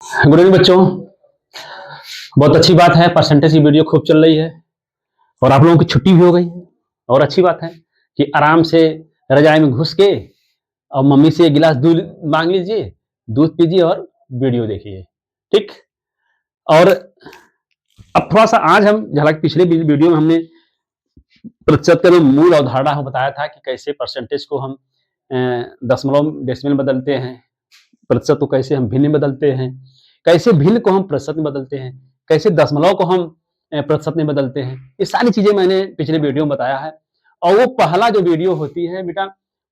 Good evening बच्चों। बहुत अच्छी बात है, परसेंटेज की वीडियो खूब चल रही है और आप लोगों की छुट्टी भी हो गई है। और अच्छी बात है कि आराम से रजाई में घुस के और मम्मी से एक गिलास दूध मांग लीजिए, दूध पीजिए और वीडियो देखिए। ठीक। और अब थोड़ा सा आज हम झलक, पिछले वीडियो में हमने प्रतिशत का मूल अवधारणा को बताया था कि कैसे परसेंटेज को हम दशमलव डेसिमल बदलते हैं, प्रतिशत को कैसे हम भिन्न में बदलते हैं, कैसे भिन्न को हम प्रतिशत में बदलते हैं, कैसे दशमलव को हम प्रतिशत में बदलते हैं। ये सारी चीजें मैंने पिछले वीडियो में बताया है। और वो पहला जो वीडियो होती है बेटा,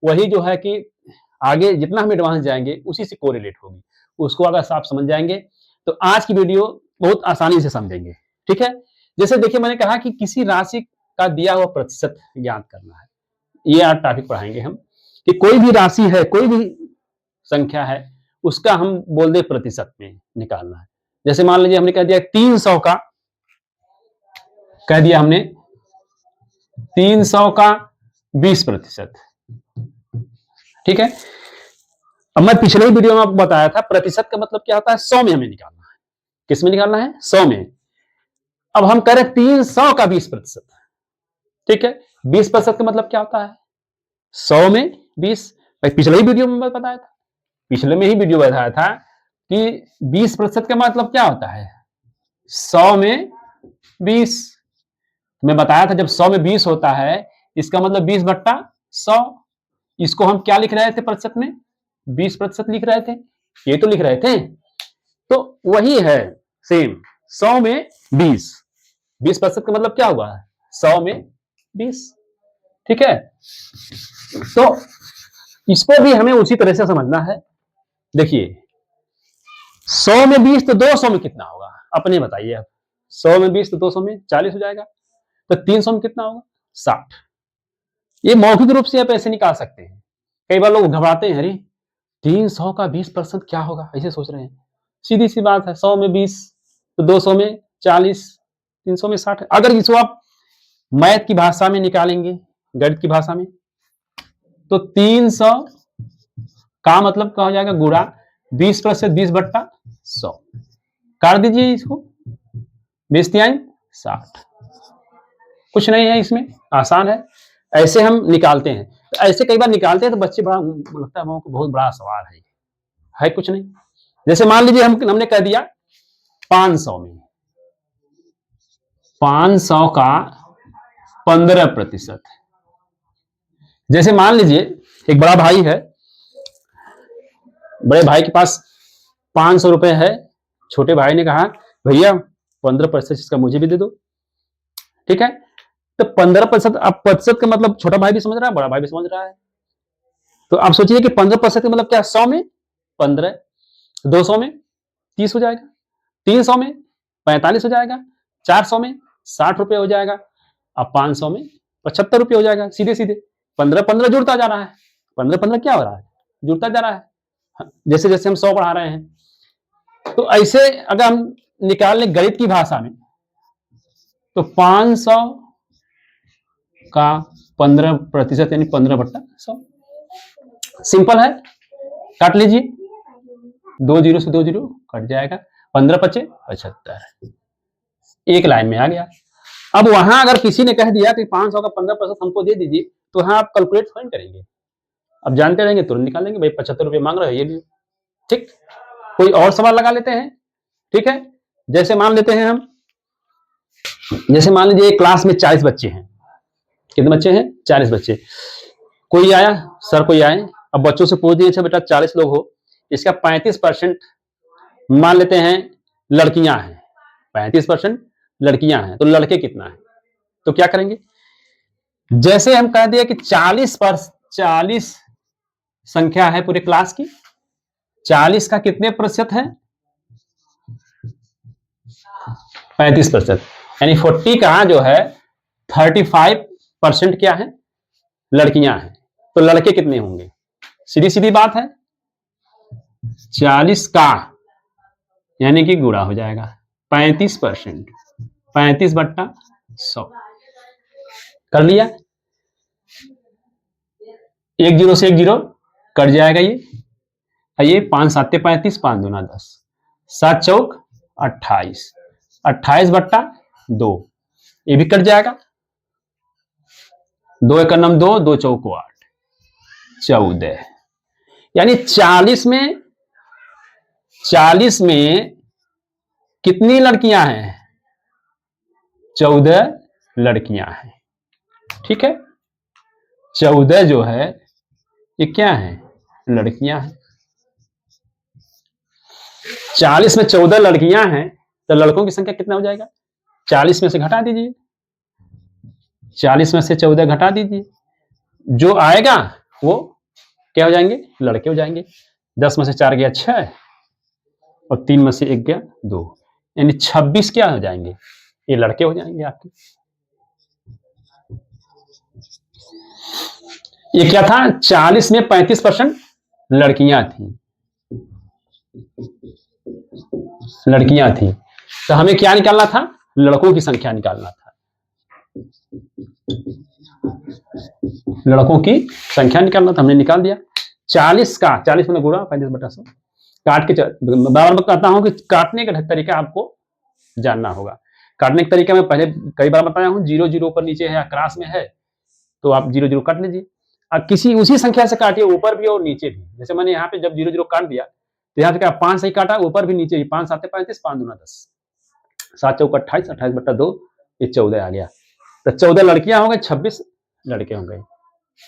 वही जो है कि आगे जितना हम एडवांस जाएंगे उसी से कोरिलेट होगी। उसको अगर आप समझ जाएंगे तो आज की वीडियो बहुत आसानी से समझेंगे। ठीक है। जैसे देखिए, मैंने कहा कि किसी राशि का दिया हुआ प्रतिशत ज्ञात करना है। ये आज टॉपिक पढ़ाएंगे हम कि कोई भी राशि है, कोई भी संख्या है, उसका हम बोल दे प्रतिशत में निकालना है। जैसे मान लीजिए हमने कह दिया 300 का, कह दिया हमने 300 का 20%। ठीक है। अब मैं पिछले वीडियो में आपको बताया था प्रतिशत का मतलब क्या होता है, 100 में हमें निकालना है। किस में निकालना है? 100 में। अब हम कह रहे 300 का 20%। ठीक है। 20% का मतलब क्या होता है? 100 में 20। पिछले ही वीडियो में बताया था, पिछले में ही वीडियो बताया था कि 20% का मतलब क्या होता है? 100 में 20। मैं बताया था जब 100 में 20 होता है, इसका मतलब 20/100। इसको हम क्या लिख रहे थे प्रतिशत में? 20% लिख रहे थे, ये तो लिख रहे थे। तो वही है सेम, 100 में 20। 20% का मतलब क्या हुआ? 100 में 20। ठीक है। तो इसको भी हमें उसी तरह से समझना है। देखिए 100 में 20 तो 200 में कितना होगा? अपने बताइए आप। 100 में 20 तो 200 में 40 हो जाएगा। तो 300 में कितना होगा? 60। ये मौखिक रूप से आप ऐसे निकाल सकते हैं। कई बार लोग घबराते हैं, अरे 300 का 20% क्या होगा, ऐसे सोच रहे हैं। सीधी सी बात है, 100 में 20 तो 200 में 40, 300 में 60। अगर इसको आप मैथ की भाषा में निकालेंगे, गणित की भाषा में, तो 300 का मतलब क्या हो जाएगा? गुणा 20%, 20/100। काट दीजिए इसको, 20 तिहाई 60। कुछ नहीं है इसमें, आसान है। ऐसे हम निकालते हैं। तो ऐसे कई बार निकालते हैं तो बच्चे बड़ा लगता है हमको बहुत बड़ा सवाल है कुछ नहीं। जैसे मान लीजिए हमने कह दिया 500 में 500 का 15%। जैसे मान लीजिए एक बड़ा भाई है, बड़े भाई के पास 500 रुपए है। छोटे भाई ने कहा भैया 15% इसका मुझे भी दे दो। ठीक है। तो 15%, अब प्रतिशत का मतलब छोटा भाई भी समझ रहा है, बड़ा भाई भी समझ रहा है। तो आप सोचिए कि 15% का मतलब क्या? 100 में 15, 200 में 30 हो जाएगा, 300 में 45 हो जाएगा, 400 में 60 रुपए हो जाएगा, अब 500 में 75 रुपए हो जाएगा। सीधे सीधे 15-15 जुड़ता जा रहा है। 15-15 क्या हो रहा है? जुड़ता जा रहा है, जैसे जैसे हम 100 बढ़ा रहे हैं। तो ऐसे अगर हम निकाल लें गणित की भाषा में, तो 500 का 15% यानी 15/100। सिंपल है, काट लीजिए, 2 जीरो से 2 जीरो कट जाएगा, 15×5 = 75। एक लाइन में आ गया। अब वहां अगर किसी ने कह दिया कि 500 का 15% हमको दे दीजिए, तो वहां आप कैलकुलेट थोड़ी करेंगे, अब जानते रहेंगे, तुरंत निकाल लेंगे, भाई 75 रुपए मांग रहे हो, ये भी ठीक। कोई और सवाल लगा लेते हैं। ठीक है। जैसे मान लेते हैं हम, जैसे मान लीजिए क्लास में 40 बच्चे हैं। कितने बच्चे हैं? 40 बच्चे। कोई आया, सर कोई आए, अब बच्चों से पूछ दिए, अच्छा बेटा 40 लोग हो, इसका 35% मान लेते हैं लड़कियां हैं, 35% लड़कियां हैं, तो लड़के कितना है? तो क्या करेंगे? जैसे हम कह दिए कि 40 संख्या है पूरे क्लास की, 40 का कितने प्रतिशत है? 35%, यानी 40 का जो है 35% क्या है? लड़कियां हैं। तो लड़के कितने होंगे? सीधी सीधी बात है, 40 का यानी कि गुणा हो जाएगा 35%, 35/100। कर लिया, एक जीरो से एक जीरो कट जाएगा, ये 5 7 35, 5 दूना 10, 7 चौक 28, 28/2, ये भी कट जाएगा। 2 एकम 2, 2 चौक 8, 14। यानी 40 में कितनी लड़कियां हैं? 14 लड़कियां हैं। ठीक है, 14 जो है ये क्या है? लड़कियां हैं। 40 में 14 लड़कियां हैं तो लड़कों की संख्या कितना हो जाएगा? 40 में से घटा दीजिए, 40 में से 14 घटा दीजिए, जो आएगा वो क्या हो जाएंगे? लड़के हो जाएंगे। 10 में से 4 गया 6 और 3 में से 1 गया 2, यानी 26 क्या हो जाएंगे? ये लड़के हो जाएंगे आपके। ये क्या था? 40 में 35% लड़कियां थी, लड़कियां थी। तो हमें क्या निकालना था? लड़कों की संख्या निकालना था, लड़कों की संख्या निकालना था। हमने निकाल दिया। 40 में गुणा 35/100 काट के बार बार कहता हूं कि काटने का तरीका आपको जानना होगा। काटने का तरीका मैं पहले कई बार बताया हूं, 0 0 ऊपर नीचे है या क्रॉस में है तो आप 0 0 काट लीजिए। अब किसी उसी संख्या से काटिए, ऊपर भी और नीचे भी। जैसे मैंने यहाँ पे जब 0 0 काट दिया तो यहाँ पे क्या 5 से ही काटा, ऊपर भी नीचे भी। 5 7 35, 5 दूना 10, 7 चौक 28, 28/2, ये 14 आ गया। तो 14 लड़कियां हो गई, 26 लड़के हो गए।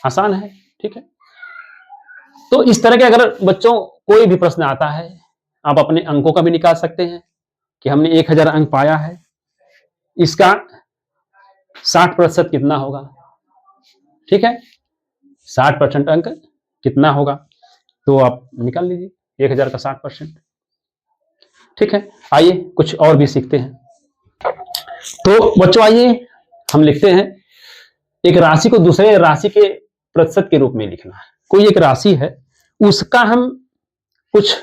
आसान है। ठीक है, तो इस तरह के अगर बच्चों कोई भी प्रश्न आता है, आप अपने अंकों का भी निकाल सकते हैं कि हमने 1000 अंक पाया है, इसका 60% कितना होगा? ठीक है, 60% अंक कितना होगा? तो आप निकाल लीजिए 1000 का 60%। ठीक है, आइए कुछ और भी सीखते हैं। तो बच्चों आइए हम लिखते हैं, एक राशि को दूसरे राशि के प्रतिशत के रूप में लिखना है। कोई एक राशि है, उसका हम कुछ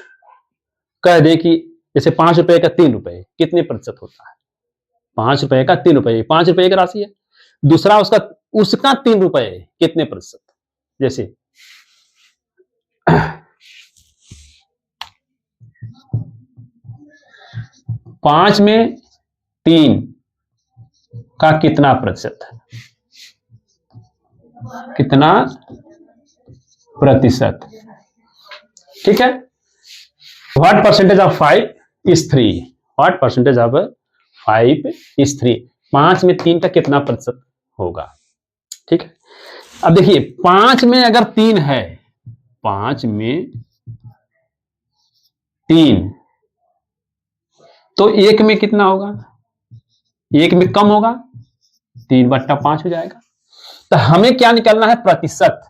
कह दें कि जैसे 5 रुपए का 3 रुपए कितने प्रतिशत होता है? 5 रुपए का 3 रुपए, 5 रुपए की राशि है। दूसरा उसका 3 रुपए कितने प्रतिशत? जैसे 5 में 3 का कितना प्रतिशत है? कितना प्रतिशत? ठीक है, what percentage of 5 is 3? What percentage of 5 is 3? 5 में 3 का कितना प्रतिशत होगा? ठीक है, अब देखिए 5 में अगर 3 है, 5 में 3 तो 1 में कितना होगा? 1 में कम होगा, 3/5 हो जाएगा। तो हमें क्या निकालना है? प्रतिशत।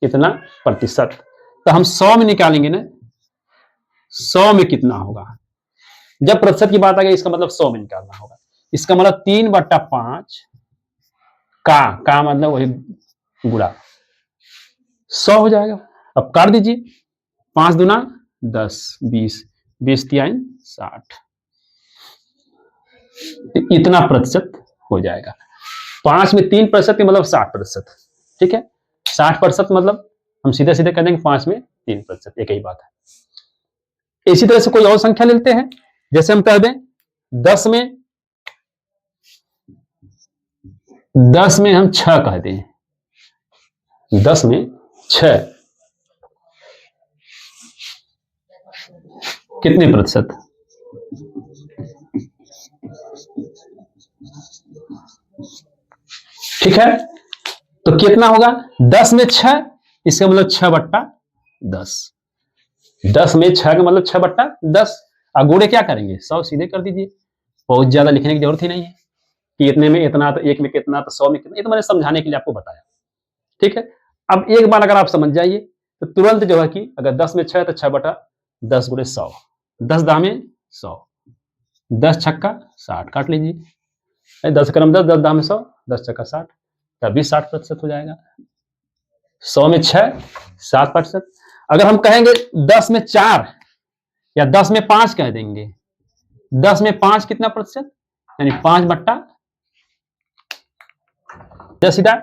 कितना प्रतिशत? तो हम 100 में निकालेंगे ना, 100 में कितना होगा? जब प्रतिशत की बात आ गई इसका मतलब 100 में निकालना होगा। इसका मतलब 3/5 का मतलब वही गुणा 100 हो जाएगा। अब काट दीजिए, 5 दूना 10, 20, 20 तिहाई 60, इतना प्रतिशत हो जाएगा। 5 में 3% के मतलब 60%। ठीक है, 60% मतलब हम सीधे सीधे कह देंगे 5 में 3%, एक ही बात है। इसी तरह से कोई और संख्या लेते हैं, जैसे हम कह दें 10 में हम 6 कह दें, 10 में 6 कितने प्रतिशत? ठीक है, तो कितना होगा? 10 में 6, इसका मतलब 6/10। 10 में 6 का मतलब 6/10। गुणे क्या करेंगे? 100 सीधे कर दीजिए, बहुत ज्यादा लिखने की जरूरत ही नहीं है कि इतने में इतना तो 1 में कितना तो 100 में कितना। ये तो मैंने समझाने के लिए आपको बताया। ठीक है, अब एक बार अगर आप समझ जाइए तो तुरंत जो है कि अगर 10 में 6 तो 6/10 गुणे 100, 10 दामे 100, 10 छक्का 60, काट लीजिए। 10 क्रम 10, 10 दामे 100, 10 छक्का 60, तभी 60% हो जाएगा। 100 में 6 60%। अगर हम कहेंगे 10 में 4 या 10 में 5 कह देंगे, 10 में 5 कितना प्रतिशत? यानी 5/10 सीधा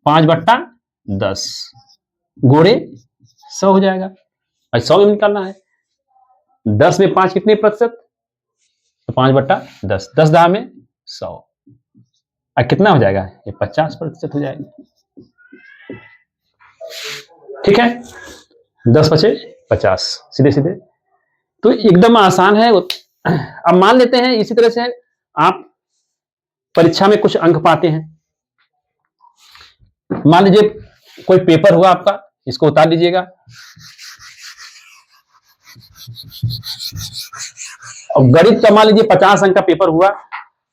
5/10 गुणे 100 हो जाएगा। 100 में निकालना है 10 में 5 कितने प्रतिशत? तो 5/10, 10 दहा में 100, और कितना हो जाएगा? ये 50% हो जाएगा। ठीक है, 10 बचे 50, सीधे सीधे। तो एकदम आसान है। अब मान लेते हैं इसी तरह से आप परीक्षा में कुछ अंक पाते हैं। मान लीजिए कोई पेपर हुआ आपका, इसको उतार लीजिएगा। अब गणित का मान लीजिए 50 अंक का पेपर हुआ।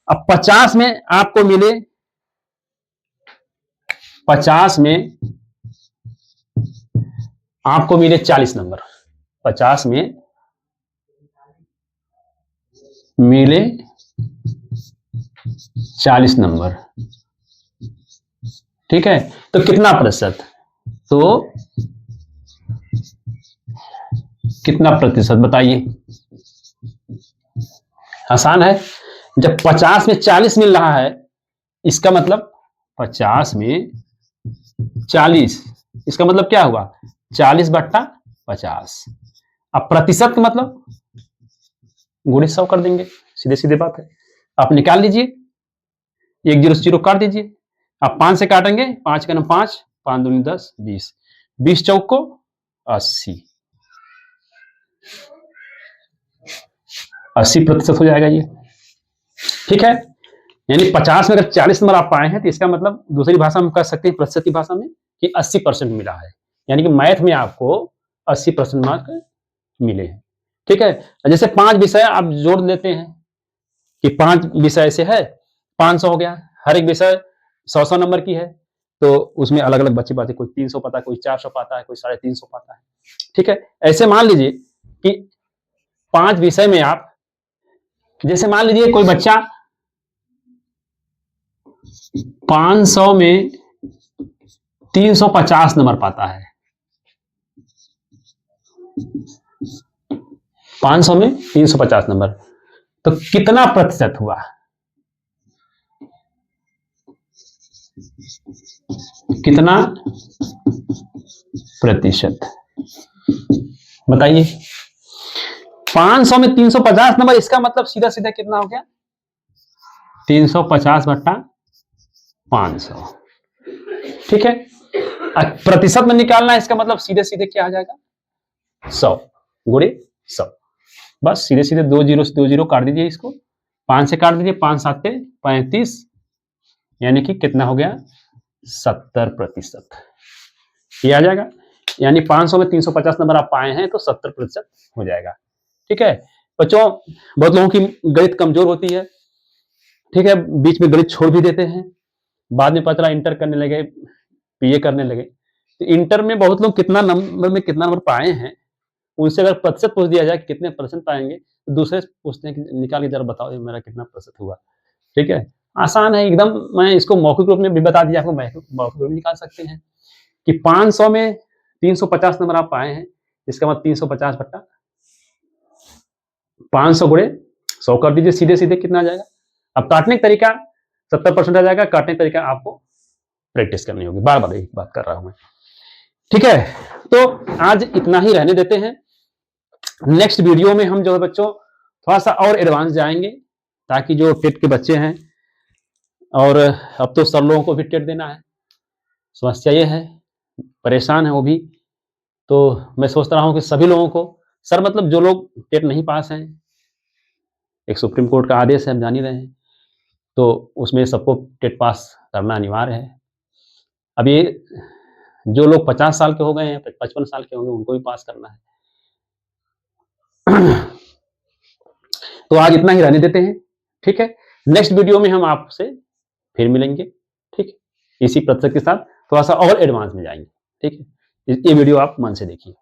अब 50 में आपको मिले, 50 में आपको मिले 40 नंबर। 50 में मिले 40 नंबर। ठीक है, तो कितना प्रतिशत? तो कितना प्रतिशत बताइए? आसान है। जब 50 में 40 मिल रहा है, इसका मतलब 50 में 40, इसका मतलब क्या हुआ? 40/50। अब प्रतिशत का मतलब गुणित 100 कर देंगे, सीधे सीधे बात है। आप निकाल लीजिए, 1 0 0 काट दीजिए। आप 5 से काटेंगे, 5 का 5, 5 दूनी 10, 20, 20 चौक को 80, 80% हो जाएगा ये। ठीक है, यानी 50 में अगर 40 नंबर आप पाए हैं, तो इसका मतलब दूसरी भाषा में कह सकते हैं, प्रतिशत की भाषा में, कि 80% मिला है। यानी कि मैथ में आपको 80% मार्क मिले हैं। ठीक है, जैसे 5 विषय आप जोड़ लेते हैं कि 5 विषय ऐसे है, 500 हो गया। हर एक विषय 100 नंबर की है, तो उसमें अलग अलग बच्चे पाते, कोई 300 पाता है, कोई 400 पाता है, कोई 350 पाता है। ठीक है, ऐसे मान लीजिए कि 5 विषय में आप, जैसे मान लीजिए कोई बच्चा 500 में 350 नंबर पाता है। 500 में 350 नंबर, तो कितना प्रतिशत हुआ? कितना प्रतिशत बताइए? 500 में 350 नंबर, इसका मतलब सीधा सीधा कितना हो गया? 350/500। ठीक है, प्रतिशत में निकालना है, इसका मतलब सीधे सीधे क्या आ जाएगा? 100 गुणे 100। बस सीधे सीधे 2 0 से 2 0 काट दीजिए, इसको 5 से काट दीजिए, 5 7 35, यानी कि कितना हो गया? 70% ये आ जाएगा। यानी 500 में 350 नंबर आप पाए हैं, तो 70% हो जाएगा। ठीक है बच्चों, बहुत लोगों की गणित कमजोर होती है। ठीक है, बीच में गणित छोड़ भी देते हैं, बाद में पता चला इंटर करने लगे, पीए करने लगे। तो इंटर में बहुत लोग कितना नंबर पाए हैं, उनसे अगर प्रतिशत पूछ दिया जाए कि कितने परसेंट पाएंगे, तो दूसरे पूछते हैं कि निकाल के जरा बताओ मेरा कितना प्रतिशत हुआ। ठीक है, आसान है एकदम। मैं इसको मौखिक रूप में भी बता दिया आपको, मौखिक रूप में निकाल सकते हैं कि 500 में 350 नंबर आप पाए हैं, इसका मतलब 350/500 गुणे 100 कर दीजिए, सीधे सीधे कितना आ जाएगा? अब काटने का तरीका 70% आ जाएगा। काटने का तरीका आपको प्रैक्टिस करनी होगी, बार बार एक बात कर रहा हूं मैं। ठीक है, तो आज इतना ही रहने देते हैं। नेक्स्ट वीडियो में हम जो है बच्चों थोड़ा सा और एडवांस जाएंगे, ताकि जो टेट के बच्चे हैं, और अब तो सब लोगों को भी टेट देना है, समस्या ये है, परेशान है वो भी। तो मैं सोच रहा हूं कि सभी लोगों को, सर मतलब जो लोग टेट नहीं पास हैं, एक सुप्रीम कोर्ट का आदेश है, हम जान ही रहे हैं, तो उसमें सबको टेट पास करना अनिवार्य है। अब ये जो लोग 50 साल के हो गए हैं, 55 साल के होंगे, उनको भी पास करना है। तो आज इतना ही रहने देते हैं। ठीक है, नेक्स्ट वीडियो में हम आपसे फिर मिलेंगे। ठीक है, इसी प्रतिशत के साथ थोड़ा सा और एडवांस में जाएंगे। ठीक है, ये वीडियो आप मन से देखिए।